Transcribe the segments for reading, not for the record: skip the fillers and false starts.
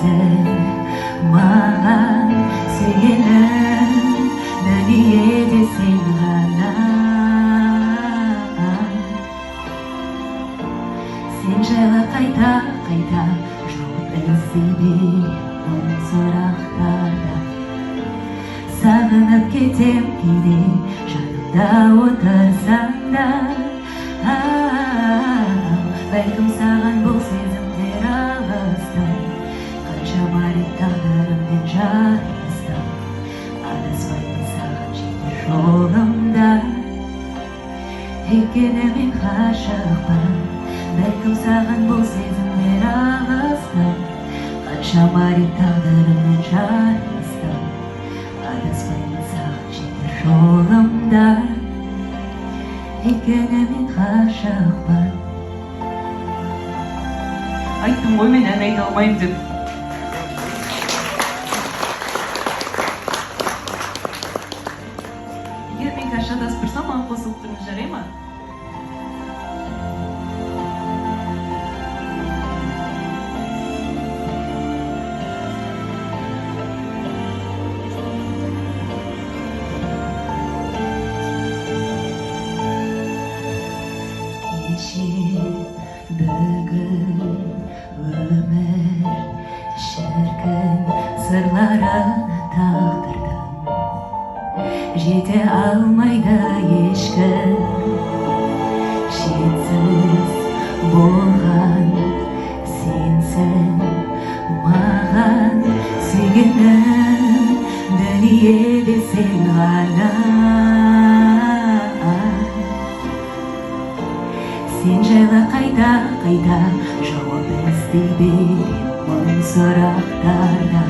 Sen mаған сүйгенім дүниеде сен ғана. Сен жайлы қайта жауап іздей бер сұрақтарда. Сағынып кетем кейде жанымда отырсаң да. Бәлкім саған бұл сезімдер алыстан, қаншама рет тағдырыммен жарыстым. Адаспаймын саған жетер жолымда, өйткені мен ғашықпын. Бәлкім саған бұл сезімдер алыстан, қаншама рет тағдырыммен жарыстым. Адаспаймын саған жетер жолымда, өйткені мен ғашықпын. Айттым ғой мен ән айта алмаймын деп. Егер мен қазір шатасып тұрсам, маған қосылып тұрыңыз, жарай ма? Бүгін өмір шіркін сырларын тағдырдың, жете алмайды ешкім. Шетсіз болған сенсің маған сүйгенім дүниеде сен ғана. Сен жайлы қайта жауап іздей бер мың сұрақтарда.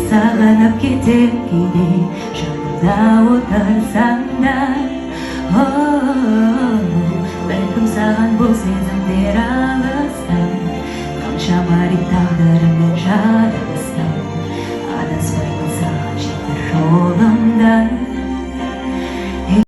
Сағынып кетем кейде жанымда отырсаң да. Бәлкім саған бұл сезімдер алыстан, қаншама рет тағдыр